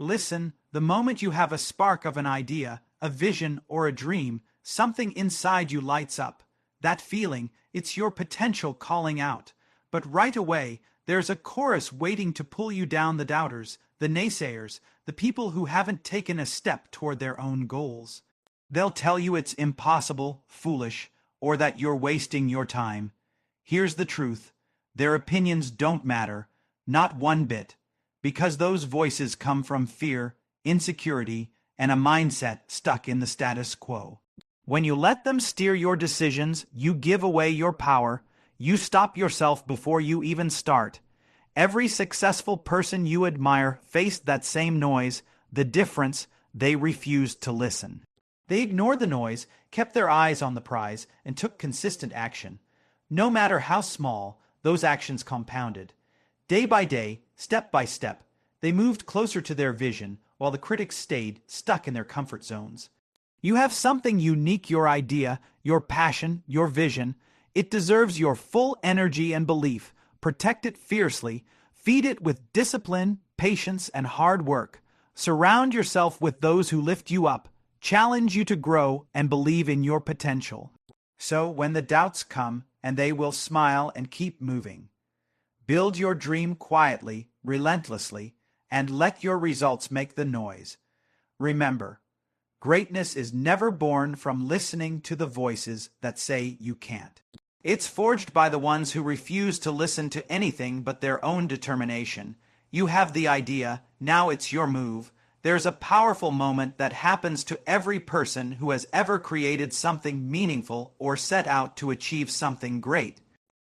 Listen, the moment you have a spark of an idea, a vision, or a dream, something inside you lights up. That feeling, it's your potential calling out. But right away, there's a chorus waiting to pull you down: the doubters, the naysayers, the people who haven't taken a step toward their own goals. They'll tell you it's impossible, foolish, or that you're wasting your time. Here's the truth: their opinions don't matter, not one bit, because those voices come from fear, insecurity, and a mindset stuck in the status quo. When you let them steer your decisions, you give away your power. You stop yourself before you even start. Every successful person you admire faced that same noise. The difference: they refused to listen. They ignored the noise, kept their eyes on the prize, and took consistent action. No matter how small, those actions compounded. Day by day, step by step, they moved closer to their vision, while the critics stayed stuck in their comfort zones. You have something unique: your idea, your passion, your vision. It deserves your full energy and belief. Protect it fiercely. Feed it with discipline, patience, and hard work. Surround yourself with those who lift you up, challenge you to grow, and believe in your potential. So when the doubts come, and they will smile and keep moving. Build your dream quietly, relentlessly, and let your results make the noise. Remember, greatness is never born from listening to the voices that say you can't. It's forged by the ones who refuse to listen to anything but their own determination. You have the idea, now it's your move. There's a powerful moment that happens to every person who has ever created something meaningful or set out to achieve something great.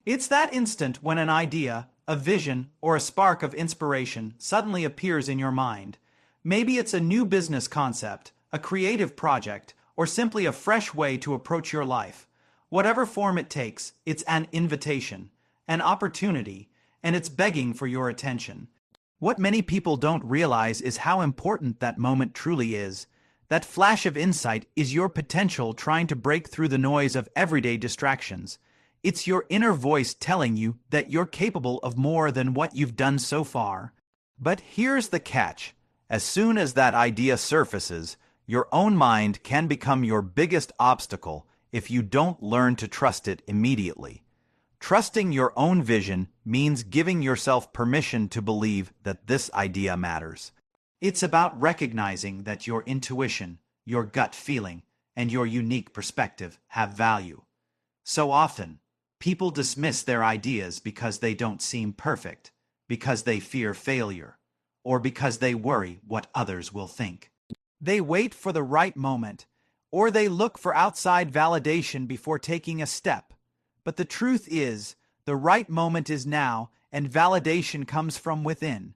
It's that instant when an idea, a vision, or a spark of inspiration suddenly appears in your mind. Maybe it's a new business concept, a creative project, or simply a fresh way to approach your life. Whatever form it takes, it's an invitation, an opportunity, and it's begging for your attention. What many people don't realize is how important that moment truly is. That flash of insight is your potential trying to break through the noise of everyday distractions. It's your inner voice telling you that you're capable of more than what you've done so far. But here's the catch. As soon as that idea surfaces, your own mind can become your biggest obstacle if you don't learn to trust it immediately. Trusting your own vision means giving yourself permission to believe that this idea matters. It's about recognizing that your intuition, your gut feeling, and your unique perspective have value. So often, people dismiss their ideas because they don't seem perfect, because they fear failure, or because they worry what others will think. They wait for the right moment, or they look for outside validation before taking a step. But the truth is, the right moment is now, and validation comes from within.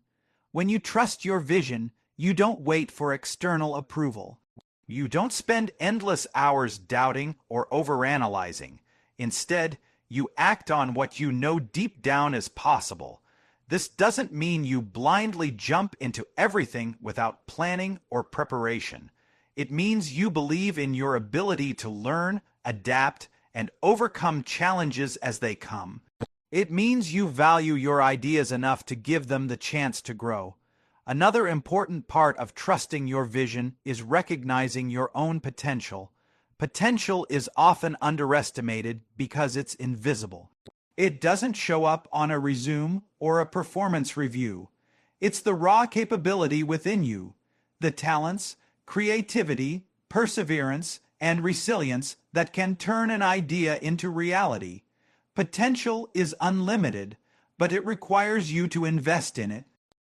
When you trust your vision, you don't wait for external approval. You don't spend endless hours doubting or overanalyzing. Instead, you act on what you know deep down is possible. This doesn't mean you blindly jump into everything without planning or preparation. It means you believe in your ability to learn, adapt, and overcome challenges as they come. It means you value your ideas enough to give them the chance to grow. Another important part of trusting your vision is recognizing your own potential. Potential is often underestimated because it's invisible. It doesn't show up on a resume or a performance review. It's the raw capability within you, the talents, creativity, perseverance, and resilience that can turn an idea into reality. Potential is unlimited, but it requires you to invest in it.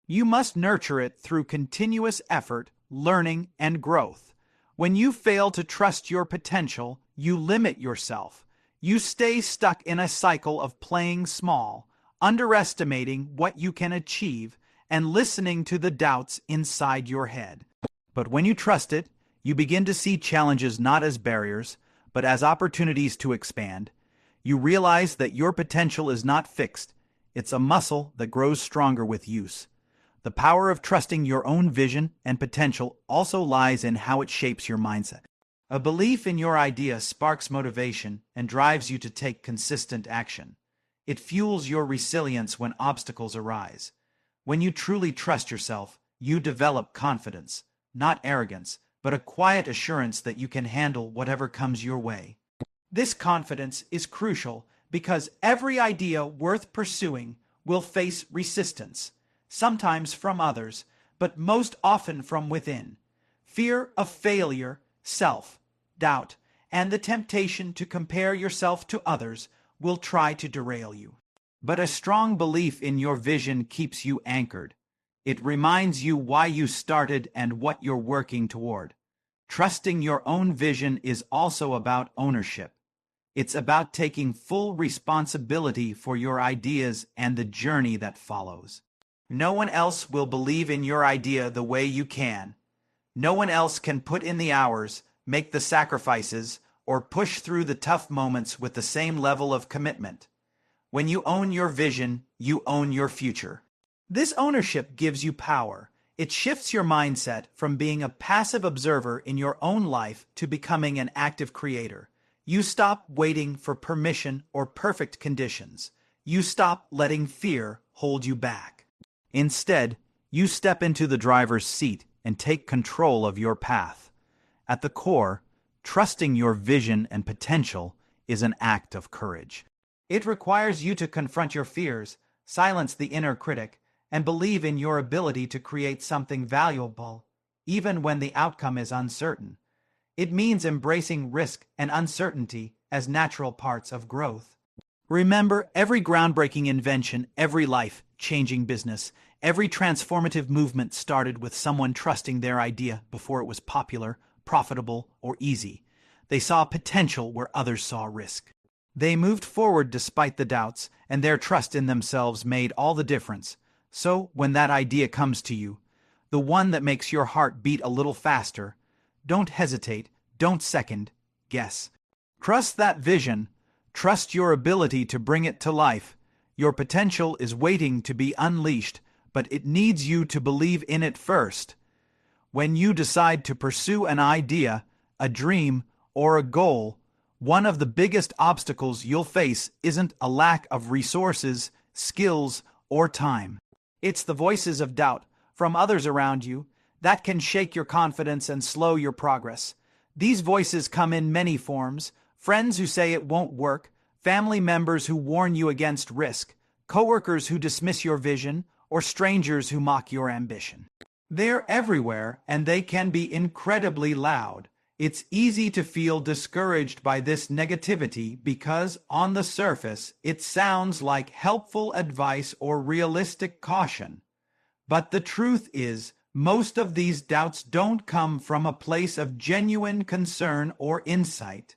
You must nurture it through continuous effort, learning, and growth. When you fail to trust your potential, you limit yourself. You stay stuck in a cycle of playing small, underestimating what you can achieve, and listening to the doubts inside your head. But when you trust it, you begin to see challenges not as barriers, but as opportunities to expand. You realize that your potential is not fixed. It's a muscle that grows stronger with use. The power of trusting your own vision and potential also lies in how it shapes your mindset. A belief in your idea sparks motivation and drives you to take consistent action. It fuels your resilience when obstacles arise. When you truly trust yourself, you develop confidence, not arrogance, but a quiet assurance that you can handle whatever comes your way. This confidence is crucial because every idea worth pursuing will face resistance, sometimes from others, but most often from within. Fear of failure, self-doubt, and the temptation to compare yourself to others will try to derail you. But a strong belief in your vision keeps you anchored. It reminds you why you started and what you're working toward. Trusting your own vision is also about ownership. It's about taking full responsibility for your ideas and the journey that follows. No one else will believe in your idea the way you can. No one else can put in the hours, make the sacrifices, or push through the tough moments with the same level of commitment. When you own your vision, you own your future. This ownership gives you power. It shifts your mindset from being a passive observer in your own life to becoming an active creator. You stop waiting for permission or perfect conditions. You stop letting fear hold you back. Instead, you step into the driver's seat and take control of your path. At the core, trusting your vision and potential is an act of courage. It requires you to confront your fears, silence the inner critic, and believe in your ability to create something valuable, even when the outcome is uncertain. It means embracing risk and uncertainty as natural parts of growth. Remember, every groundbreaking invention, every life-changing business, every transformative movement started with someone trusting their idea before it was popular, profitable, or easy. They saw potential where others saw risk. They moved forward despite the doubts, and their trust in themselves made all the difference. So, when that idea comes to you, the one that makes your heart beat a little faster, don't hesitate, don't second guess. Trust that vision. Trust your ability to bring it to life. Your potential is waiting to be unleashed, but it needs you to believe in it first. When you decide to pursue an idea, a dream, or a goal, one of the biggest obstacles you'll face isn't a lack of resources, skills, or time. It's the voices of doubt from others around you that can shake your confidence and slow your progress. These voices come in many forms: friends who say it won't work, family members who warn you against risk, coworkers who dismiss your vision, or strangers who mock your ambition. They're everywhere, and they can be incredibly loud. It's easy to feel discouraged by this negativity because, on the surface, it sounds like helpful advice or realistic caution. But the truth is, most of these doubts don't come from a place of genuine concern or insight.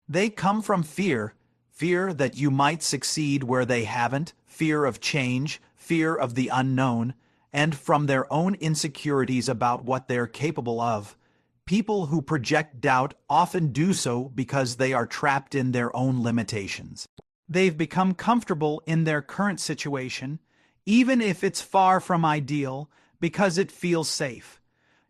They come from fear that you might succeed where they haven't, fear of change, fear of the unknown, and from their own insecurities about what they're capable of. People who project doubt often do so because they are trapped in their own limitations. They've become comfortable in their current situation, even if it's far from ideal, because it feels safe.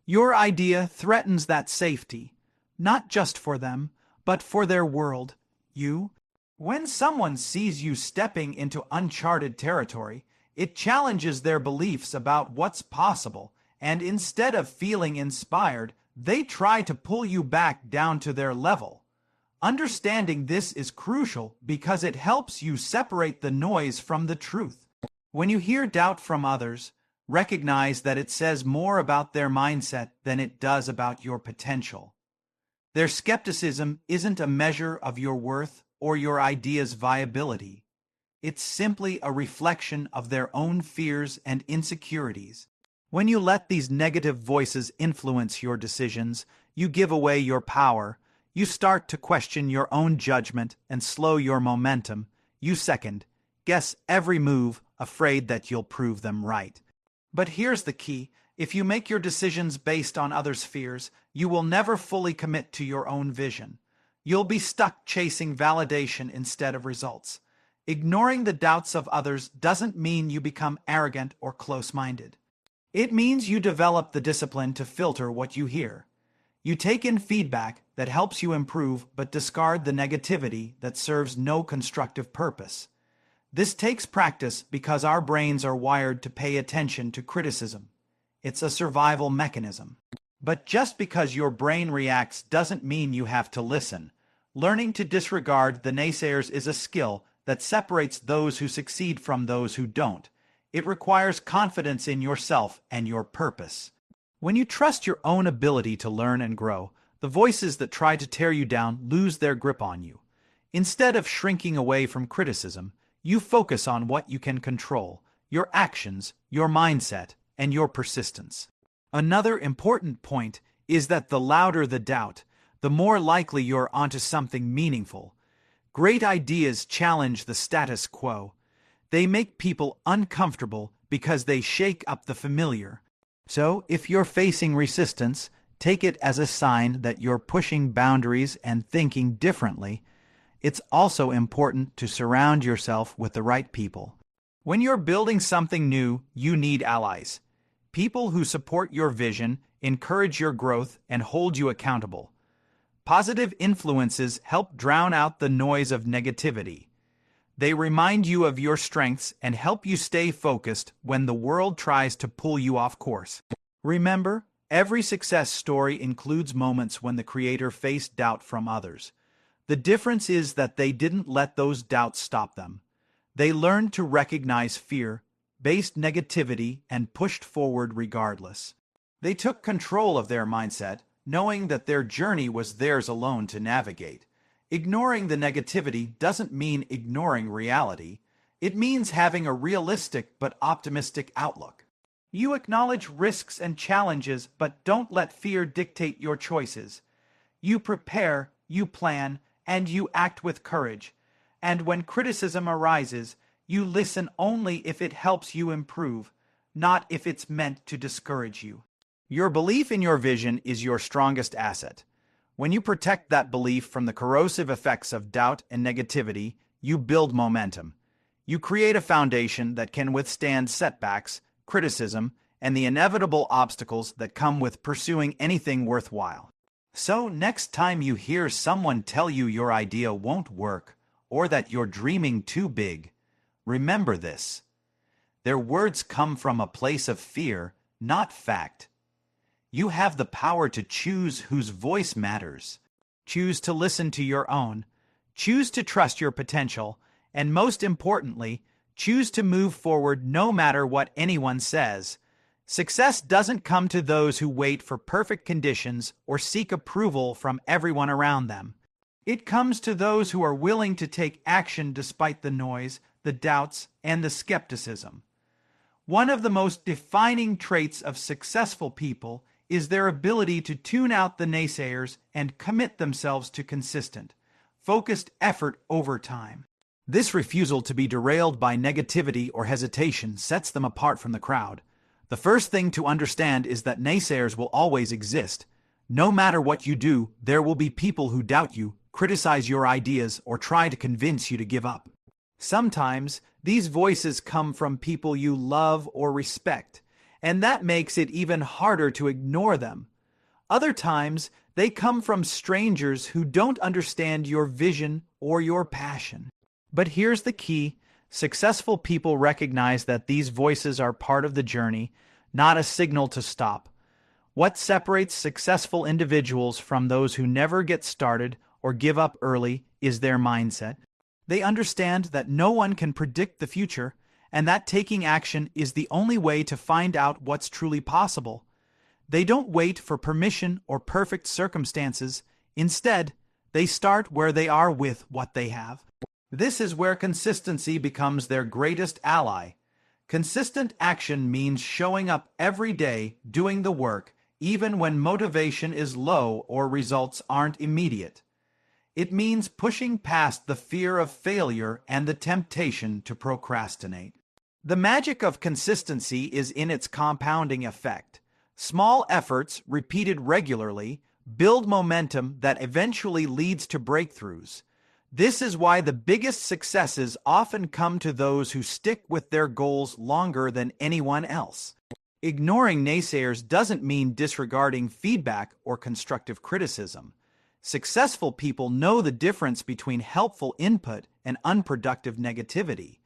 Your idea threatens that safety, not just for them, but for their world, you. When someone sees you stepping into uncharted territory, it challenges their beliefs about what's possible, and instead of feeling inspired, they try to pull you back down to their level. Understanding this is crucial because it helps you separate the noise from the truth. When you hear doubt from others, recognize that it says more about their mindset than it does about your potential. Their skepticism isn't a measure of your worth or your idea's viability. It's simply a reflection of their own fears and insecurities. When you let these negative voices influence your decisions, you give away your power. You start to question your own judgment and slow your momentum. You second guess every move, afraid that you'll prove them right. But here's the key: if you make your decisions based on others' fears, you will never fully commit to your own vision. You'll be stuck chasing validation instead of results. Ignoring the doubts of others doesn't mean you become arrogant or close-minded. It means you develop the discipline to filter what you hear. You take in feedback that helps you improve, but discard the negativity that serves no constructive purpose. This takes practice because our brains are wired to pay attention to criticism. it's a survival mechanism. But just because your brain reacts doesn't mean you have to listen. Learning to disregard the naysayers is a skill that separates those who succeed from those who don't. It requires confidence in yourself and your purpose. When you trust your own ability to learn and grow, the voices that try to tear you down lose their grip on you. Instead of shrinking away from criticism, you focus on what you can control: your actions, your mindset, and your persistence. Another important point is that the louder the doubt, the more likely you're onto something meaningful. Great ideas challenge the status quo. They make people uncomfortable because they shake up the familiar. So, if you're facing resistance, take it as a sign that you're pushing boundaries and thinking differently. It's also important to surround yourself with the right people. When you're building something new, you need allies. People who support your vision, encourage your growth, and hold you accountable. Positive influences help drown out the noise of negativity. They remind you of your strengths and help you stay focused when the world tries to pull you off course. Remember, every success story includes moments when the creator faced doubt from others. The difference is that they didn't let those doubts stop them. They learned to recognize fear, faced negativity, and pushed forward regardless. They took control of their mindset, knowing that their journey was theirs alone to navigate. Ignoring the negativity doesn't mean ignoring reality. It means having a realistic but optimistic outlook. You acknowledge risks and challenges, but don't let fear dictate your choices. You prepare, you plan, and you act with courage. And when criticism arises, you listen only if it helps you improve, not if it's meant to discourage you. Your belief in your vision is your strongest asset. When you protect that belief from the corrosive effects of doubt and negativity, you build momentum. You create a foundation that can withstand setbacks, criticism, and the inevitable obstacles that come with pursuing anything worthwhile. So next time you hear someone tell you your idea won't work or that you're dreaming too big, remember this: their words come from a place of fear, not fact. You have the power to choose whose voice matters. Choose to listen to your own. Choose to trust your potential. And most importantly, choose to move forward no matter what anyone says. Success doesn't come to those who wait for perfect conditions or seek approval from everyone around them. It comes to those who are willing to take action despite the noise, the doubts, and the skepticism. One of the most defining traits of successful people is their ability to tune out the naysayers and commit themselves to consistent, focused effort over time. This refusal to be derailed by negativity or hesitation sets them apart from the crowd. The first thing to understand is that naysayers will always exist. No matter what you do, there will be people who doubt you, criticize your ideas, or try to convince you to give up. Sometimes, these voices come from people you love or respect, and that makes it even harder to ignore them. Other times, they come from strangers who don't understand your vision or your passion. But here's the key: successful people recognize that these voices are part of the journey, not a signal to stop. What separates successful individuals from those who never get started or give up early is their mindset. They understand that no one can predict the future, and that taking action is the only way to find out what's truly possible. They don't wait for permission or perfect circumstances. Instead, they start where they are with what they have. This is where consistency becomes their greatest ally. Consistent action means showing up every day, doing the work, even when motivation is low or results aren't immediate. It means pushing past the fear of failure and the temptation to procrastinate. The magic of consistency is in its compounding effect. Small efforts, repeated regularly, build momentum that eventually leads to breakthroughs. This is why the biggest successes often come to those who stick with their goals longer than anyone else. Ignoring naysayers doesn't mean disregarding feedback or constructive criticism. Successful people know the difference between helpful input and unproductive negativity.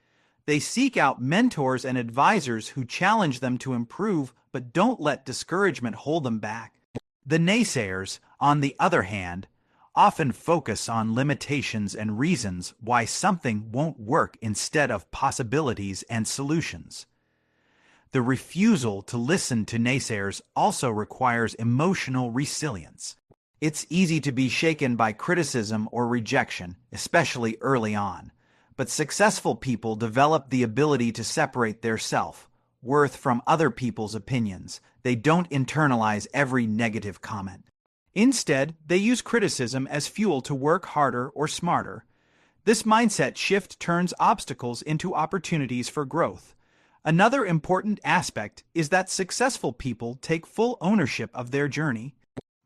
They seek out mentors and advisors who challenge them to improve but don't let discouragement hold them back. The naysayers, on the other hand, often focus on limitations and reasons why something won't work instead of possibilities and solutions. The refusal to listen to naysayers also requires emotional resilience. It's easy to be shaken by criticism or rejection, especially early on. But successful people develop the ability to separate their self-worth from other people's opinions. They don't internalize every negative comment. Instead, they use criticism as fuel to work harder or smarter. This mindset shift turns obstacles into opportunities for growth. Another important aspect is that successful people take full ownership of their journey.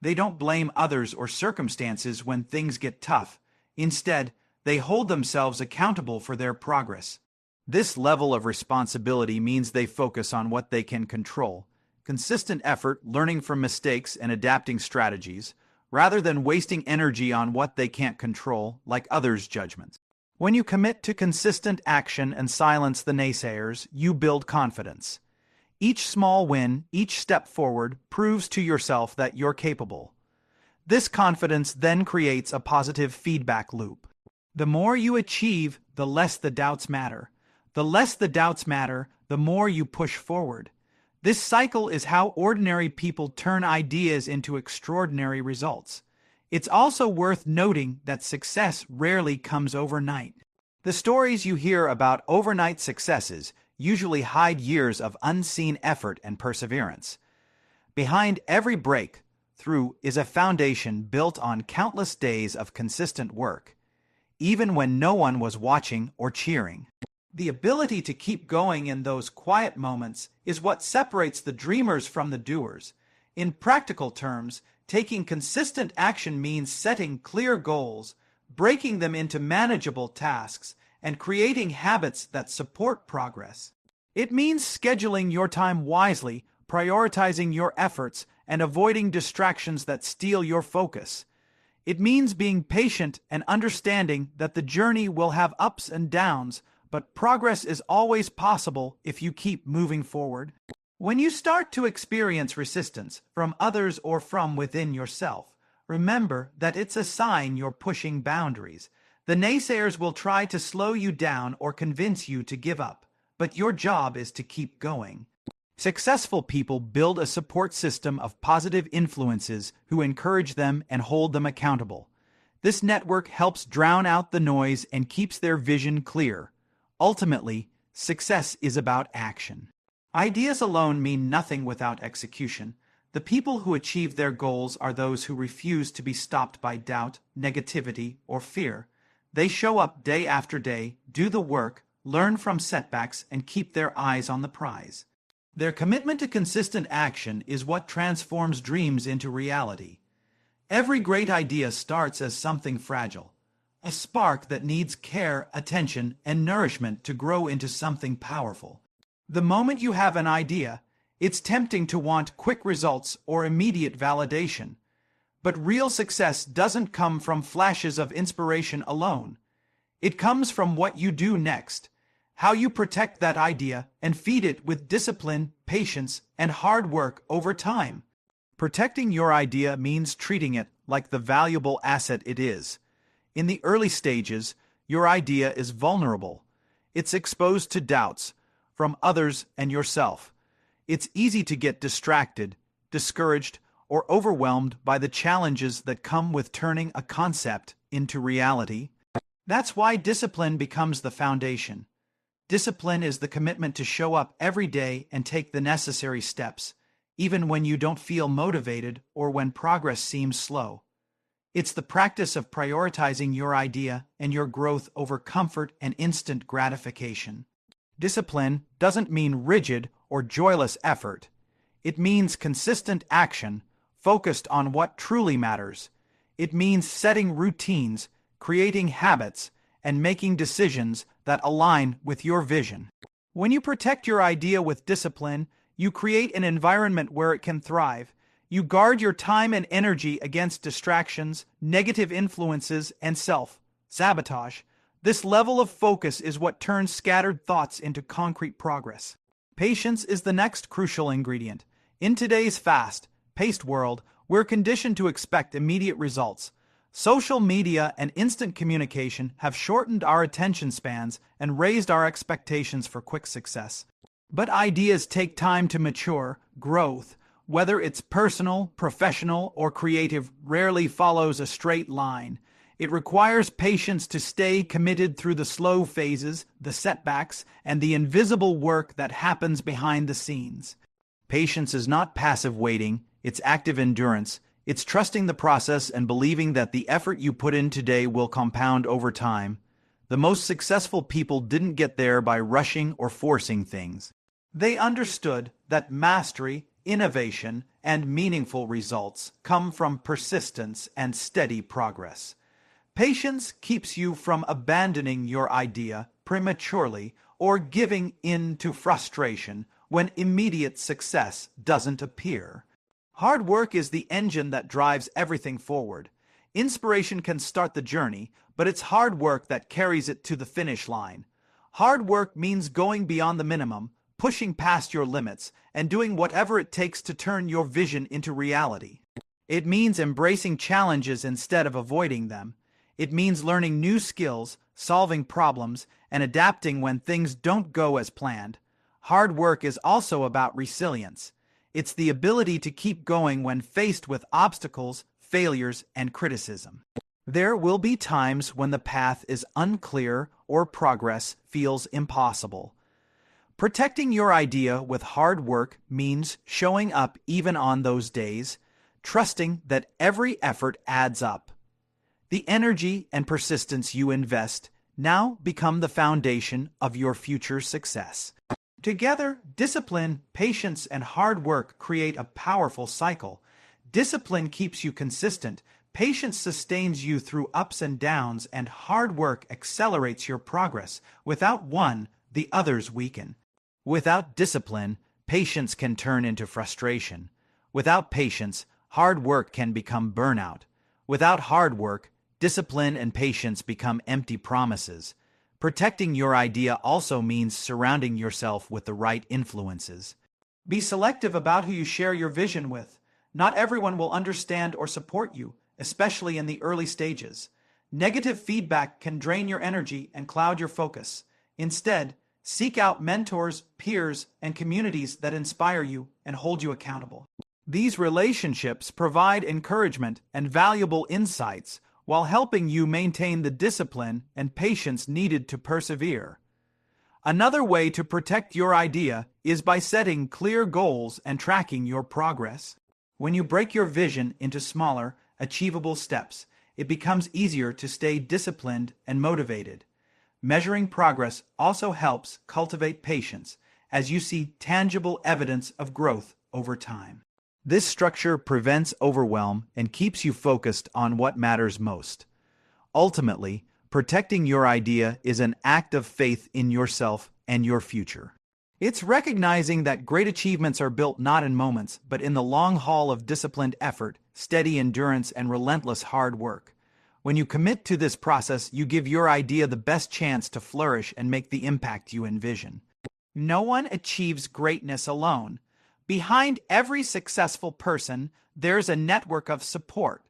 They don't blame others or circumstances when things get tough. Instead, they hold themselves accountable for their progress. This level of responsibility means they focus on what they can control, consistent effort, learning from mistakes, and adapting strategies, rather than wasting energy on what they can't control, like others' judgments. When you commit to consistent action and silence the naysayers, you build confidence. Each small win, each step forward, proves to yourself that you're capable. This confidence then creates a positive feedback loop. The more you achieve, the less the doubts matter. The less the doubts matter, the more you push forward. This cycle is how ordinary people turn ideas into extraordinary results. It's also worth noting that success rarely comes overnight. The stories you hear about overnight successes usually hide years of unseen effort and perseverance. Behind every breakthrough is a foundation built on countless days of consistent work, even when no one was watching or cheering. The ability to keep going in those quiet moments is what separates the dreamers from the doers. In practical terms, taking consistent action means setting clear goals, breaking them into manageable tasks, and creating habits that support progress. It means scheduling your time wisely, prioritizing your efforts, and avoiding distractions that steal your focus. It means being patient and understanding that the journey will have ups and downs, but progress is always possible if you keep moving forward. When you start to experience resistance from others or from within yourself, remember that it's a sign you're pushing boundaries. The naysayers will try to slow you down or convince you to give up, but your job is to keep going. Successful people build a support system of positive influences who encourage them and hold them accountable. This network helps drown out the noise and keeps their vision clear. Ultimately, success is about action. Ideas alone mean nothing without execution. The people who achieve their goals are those who refuse to be stopped by doubt, negativity, or fear. They show up day after day, do the work, learn from setbacks, and keep their eyes on the prize. Their commitment to consistent action is what transforms dreams into reality. Every great idea starts as something fragile, a spark that needs care, attention, and nourishment to grow into something powerful. The moment you have an idea, it's tempting to want quick results or immediate validation. But real success doesn't come from flashes of inspiration alone. It comes from what you do next, how you protect that idea and feed it with discipline, patience, and hard work over time. Protecting your idea means treating it like the valuable asset it is. In the early stages, your idea is vulnerable. It's exposed to doubts from others and yourself. It's easy to get distracted, discouraged, or overwhelmed by the challenges that come with turning a concept into reality. That's why discipline becomes the foundation. Discipline is the commitment to show up every day and take the necessary steps, even when you don't feel motivated or when progress seems slow. It's the practice of prioritizing your idea and your growth over comfort and instant gratification. Discipline doesn't mean rigid or joyless effort. It means consistent action, focused on what truly matters. It means setting routines, creating habits, and making decisions that align with your vision. When you protect your idea with discipline, you create an environment where it can thrive. You guard your time and energy against distractions, negative influences, and self-sabotage. This level of focus is what turns scattered thoughts into concrete progress. Patience is the next crucial ingredient. In today's fast-paced world, we're conditioned to expect immediate results. Social media and instant communication have shortened our attention spans and raised our expectations for quick success. But ideas take time to mature. Growth, whether it's personal, professional, or creative, rarely follows a straight line. It requires patience to stay committed through the slow phases, the setbacks, and the invisible work that happens behind the scenes. Patience is not passive waiting, it's active endurance. It's trusting the process and believing that the effort you put in today will compound over time. The most successful people didn't get there by rushing or forcing things. They understood that mastery, innovation, and meaningful results come from persistence and steady progress. Patience keeps you from abandoning your idea prematurely or giving in to frustration when immediate success doesn't appear. Hard work is the engine that drives everything forward. Inspiration can start the journey, but it's hard work that carries it to the finish line. Hard work means going beyond the minimum, pushing past your limits, and doing whatever it takes to turn your vision into reality. It means embracing challenges instead of avoiding them. It means learning new skills, solving problems, and adapting when things don't go as planned. Hard work is also about resilience. It's the ability to keep going when faced with obstacles, failures, and criticism. There will be times when the path is unclear or progress feels impossible. Protecting your idea with hard work means showing up even on those days, trusting that every effort adds up. The energy and persistence you invest now become the foundation of your future success. Together, discipline, patience, and hard work create a powerful cycle. Discipline keeps you consistent, patience sustains you through ups and downs, and hard work accelerates your progress. Without one, the others weaken. Without discipline, patience can turn into frustration. Without patience, hard work can become burnout. Without hard work, discipline and patience become empty promises. Protecting your idea also means surrounding yourself with the right influences. Be selective about who you share your vision with. Not everyone will understand or support you, especially in the early stages. Negative feedback can drain your energy and cloud your focus. Instead, seek out mentors, peers, and communities that inspire you and hold you accountable. These relationships provide encouragement and valuable insights while helping you maintain the discipline and patience needed to persevere. Another way to protect your idea is by setting clear goals and tracking your progress. When you break your vision into smaller, achievable steps, it becomes easier to stay disciplined and motivated. Measuring progress also helps cultivate patience as you see tangible evidence of growth over time. This structure prevents overwhelm and keeps you focused on what matters most. Ultimately, protecting your idea is an act of faith in yourself and your future. It's recognizing that great achievements are built not in moments, but in the long haul of disciplined effort, steady endurance, and relentless hard work. When you commit to this process, you give your idea the best chance to flourish and make the impact you envision. No one achieves greatness alone. Behind every successful person, there's a network of support.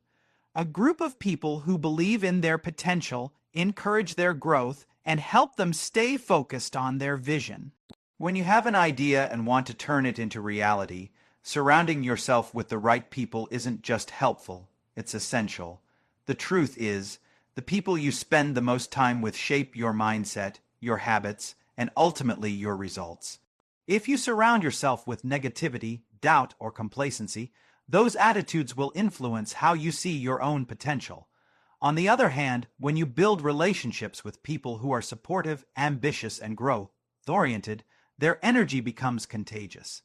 A group of people who believe in their potential, encourage their growth, and help them stay focused on their vision. When you have an idea and want to turn it into reality, surrounding yourself with the right people isn't just helpful, it's essential. The truth is, the people you spend the most time with shape your mindset, your habits, and ultimately your results. If you surround yourself with negativity, doubt, or complacency, those attitudes will influence how you see your own potential. On the other hand, when you build relationships with people who are supportive, ambitious, and growth-oriented, their energy becomes contagious.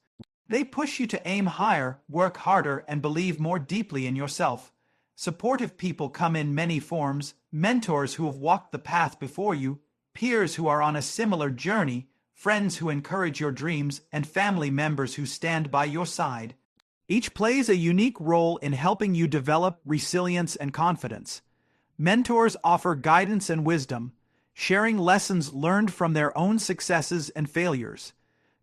They push you to aim higher, work harder, and believe more deeply in yourself. Supportive people come in many forms: mentors who have walked the path before you, peers who are on a similar journey, friends who encourage your dreams, and family members who stand by your side. Each plays a unique role in helping you develop resilience and confidence. Mentors offer guidance and wisdom. sharing lessons learned from their own successes and failures.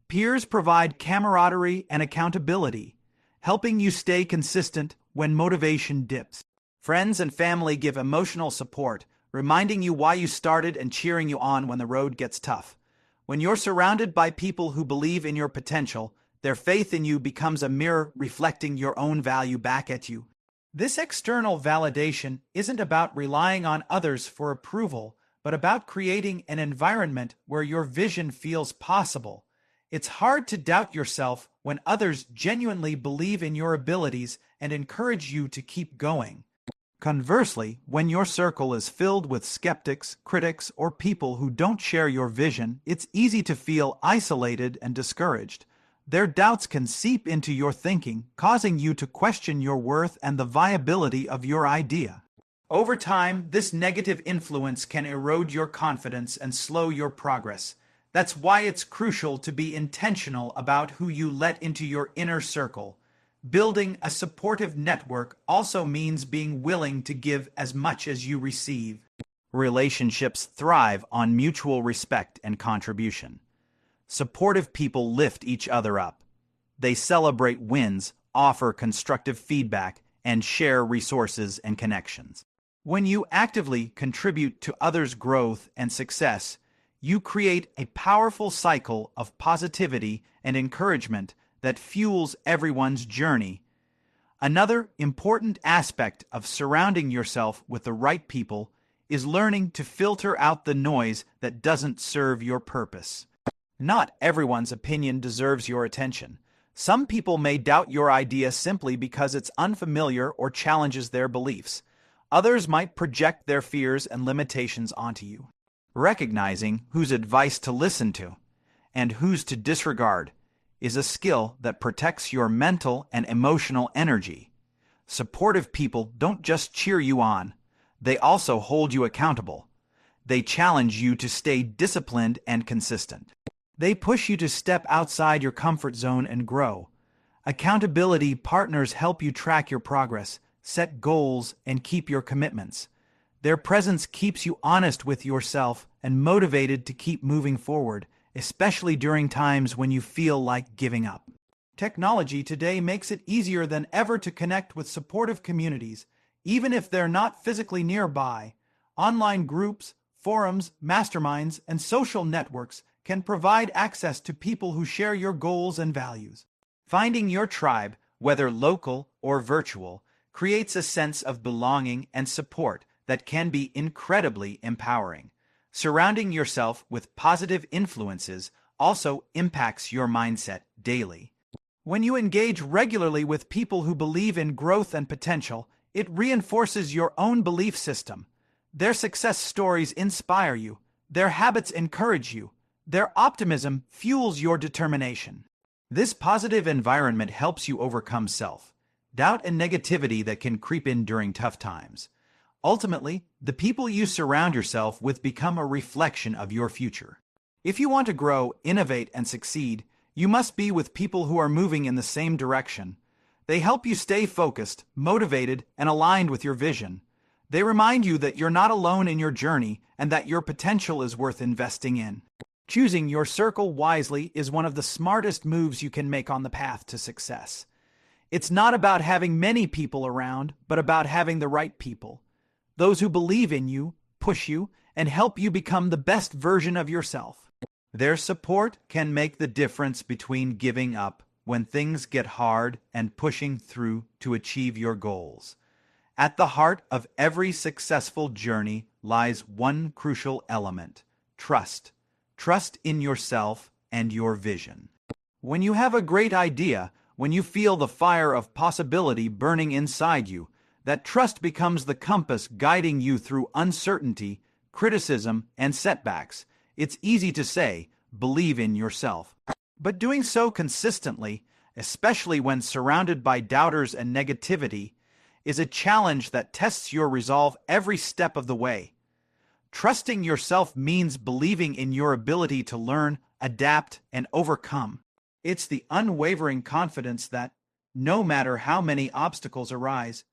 Peers provide camaraderie and accountability, helping you stay consistent when motivation dips. Friends and family give emotional support, reminding you why you started and cheering you on when the road gets tough. When you're surrounded by people who believe in your potential, their faith in you becomes a mirror reflecting your own value back at you. This external validation isn't about relying on others for approval, but about creating an environment where your vision feels possible. It's hard to doubt yourself when others genuinely believe in your abilities and encourage you to keep going. Conversely, when your circle is filled with skeptics, critics, or people who don't share your vision, it's easy to feel isolated and discouraged. Their doubts can seep into your thinking, causing you to question your worth and the viability of your idea. Over time, this negative influence can erode your confidence and slow your progress. That's why it's crucial to be intentional about who you let into your inner circle. Building a supportive network also means being willing to give as much as you receive. Relationships thrive on mutual respect and contribution. Supportive people lift each other up. They celebrate wins, offer constructive feedback, and share resources and connections. When you actively contribute to others' growth and success, you create a powerful cycle of positivity and encouragement that fuels everyone's journey. Another important aspect of surrounding yourself with the right people is learning to filter out the noise that doesn't serve your purpose. Not everyone's opinion deserves your attention. Some people may doubt your idea simply because it's unfamiliar or challenges their beliefs. Others might project their fears and limitations onto you. Recognizing whose advice to listen to and whose to disregard is a skill that protects your mental and emotional energy. Supportive people don't just cheer you on, they also hold you accountable. They challenge you to stay disciplined and consistent. They push you to step outside your comfort zone and grow. Accountability partners help you track your progress, set goals, and keep your commitments. Their presence keeps you honest with yourself and motivated to keep moving forward, especially during times when you feel like giving up. Technology today makes it easier than ever to connect with supportive communities, even if they're not physically nearby. Online groups, forums, masterminds, and social networks can provide access to people who share your goals and values. Finding your tribe, whether local or virtual, creates a sense of belonging and support that can be incredibly empowering. Surrounding yourself with positive influences also impacts your mindset daily. When you engage regularly with people who believe in growth and potential, it reinforces your own belief system. Their success stories inspire you, their habits encourage you, their optimism fuels your determination. This positive environment helps you overcome self-doubt and negativity that can creep in during tough times. Ultimately, the people you surround yourself with become a reflection of your future. If you want to grow, innovate, and succeed, you must be with people who are moving in the same direction. They help you stay focused, motivated, and aligned with your vision. They remind you that you're not alone in your journey and that your potential is worth investing in. Choosing your circle wisely is one of the smartest moves you can make on the path to success. It's not about having many people around, but about having the right people. Those who believe in you, push you, and help you become the best version of yourself. Their support can make the difference between giving up when things get hard and pushing through to achieve your goals. At the heart of every successful journey lies one crucial element: trust. Trust in yourself and your vision. When you have a great idea, when you feel the fire of possibility burning inside you, that trust becomes the compass guiding you through uncertainty, criticism, and setbacks. It's easy to say, believe in yourself. But doing so consistently, especially when surrounded by doubters and negativity, is a challenge that tests your resolve every step of the way. Trusting yourself means believing in your ability to learn, adapt, and overcome. It's the unwavering confidence that, no matter how many obstacles arise,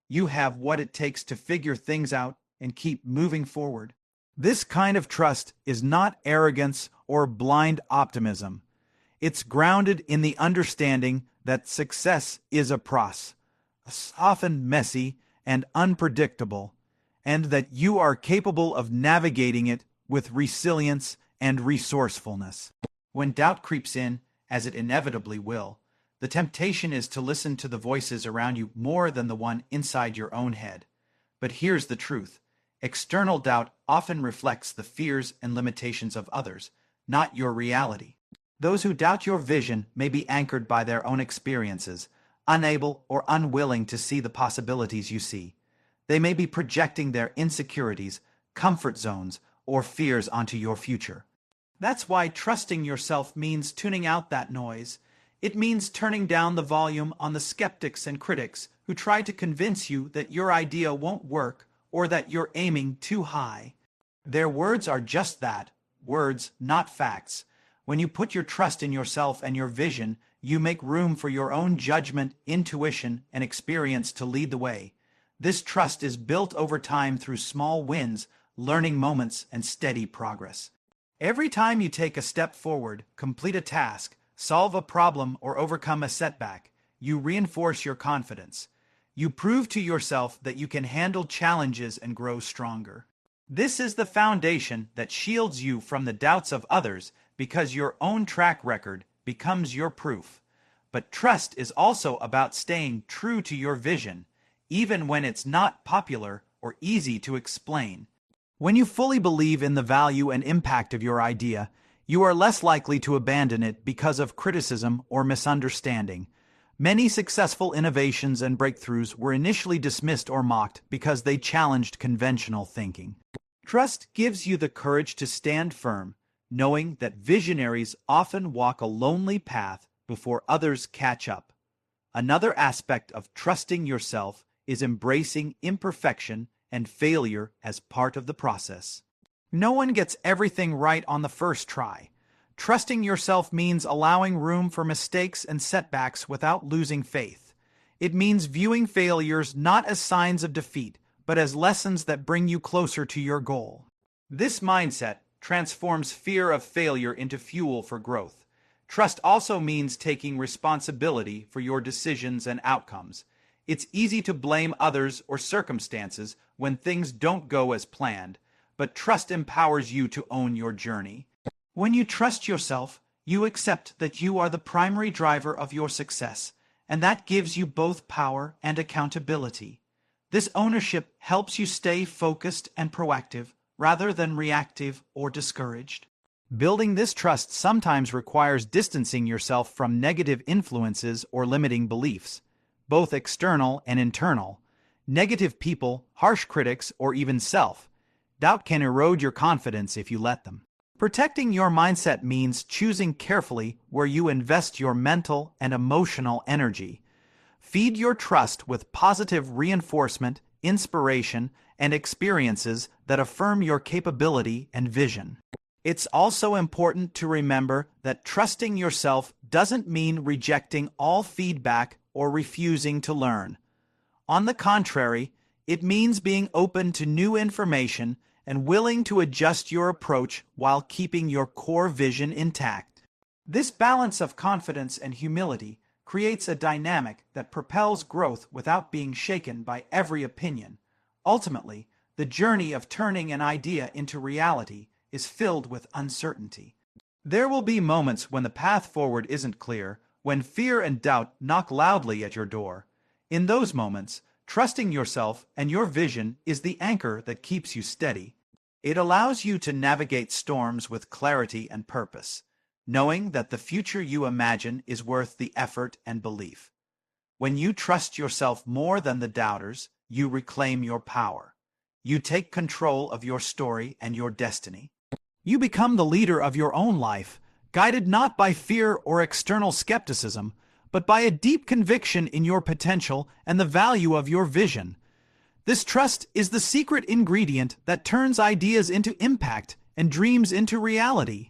you have what it takes to figure things out and keep moving forward. This kind of trust is not arrogance or blind optimism. It's grounded in the understanding that success is a process, often messy and unpredictable, and that you are capable of navigating it with resilience and resourcefulness. When doubt creeps in, as it inevitably will, the temptation is to listen to the voices around you more than the one inside your own head. But here's the truth. External doubt often reflects the fears and limitations of others, not your reality. Those who doubt your vision may be anchored by their own experiences, unable or unwilling to see the possibilities you see. They may be projecting their insecurities, comfort zones, or fears onto your future. That's why trusting yourself means tuning out that noise. It means turning down the volume on the skeptics and critics who try to convince you that your idea won't work or that you're aiming too high. Their words are just that, words, not facts. When you put your trust in yourself and your vision, you make room for your own judgment, intuition, and experience to lead the way. This trust is built over time through small wins, learning moments, and steady progress. Every time you take a step forward, complete a task, solve a problem, or overcome a setback, you reinforce your confidence. You prove to yourself that you can handle challenges and grow stronger. This is the foundation that shields you from the doubts of others because your own track record becomes your proof. But trust is also about staying true to your vision, even when it's not popular or easy to explain. When you fully believe in the value and impact of your idea, you are less likely to abandon it because of criticism or misunderstanding. Many successful innovations and breakthroughs were initially dismissed or mocked because they challenged conventional thinking. Trust gives you the courage to stand firm, knowing that visionaries often walk a lonely path before others catch up. Another aspect of trusting yourself is embracing imperfection and failure as part of the process. No one gets everything right on the first try. Trusting yourself means allowing room for mistakes and setbacks without losing faith. It means viewing failures not as signs of defeat, but as lessons that bring you closer to your goal. This mindset transforms fear of failure into fuel for growth. Trust also means taking responsibility for your decisions and outcomes. It's easy to blame others or circumstances when things don't go as planned, but trust empowers you to own your journey. When you trust yourself, you accept that you are the primary driver of your success, and that gives you both power and accountability. This ownership helps you stay focused and proactive, rather than reactive or discouraged. Building this trust sometimes requires distancing yourself from negative influences or limiting beliefs, both external and internal. Negative people, harsh critics, or even self-doubt can erode your confidence if you let them. Protecting your mindset means choosing carefully where you invest your mental and emotional energy. Feed your trust with positive reinforcement, inspiration, and experiences that affirm your capability and vision. It's also important to remember that trusting yourself doesn't mean rejecting all feedback or refusing to learn. On the contrary, it means being open to new information and willing to adjust your approach while keeping your core vision intact. This balance of confidence and humility creates a dynamic that propels growth without being shaken by every opinion. Ultimately, the journey of turning an idea into reality is filled with uncertainty. There will be moments when the path forward isn't clear, when fear and doubt knock loudly at your door. In those moments, trusting yourself and your vision is the anchor that keeps you steady. It allows you to navigate storms with clarity and purpose, knowing that the future you imagine is worth the effort and belief. When you trust yourself more than the doubters, you reclaim your power. You take control of your story and your destiny. You become the leader of your own life, guided not by fear or external skepticism, but by a deep conviction in your potential and the value of your vision. This trust is the secret ingredient that turns ideas into impact and dreams into reality.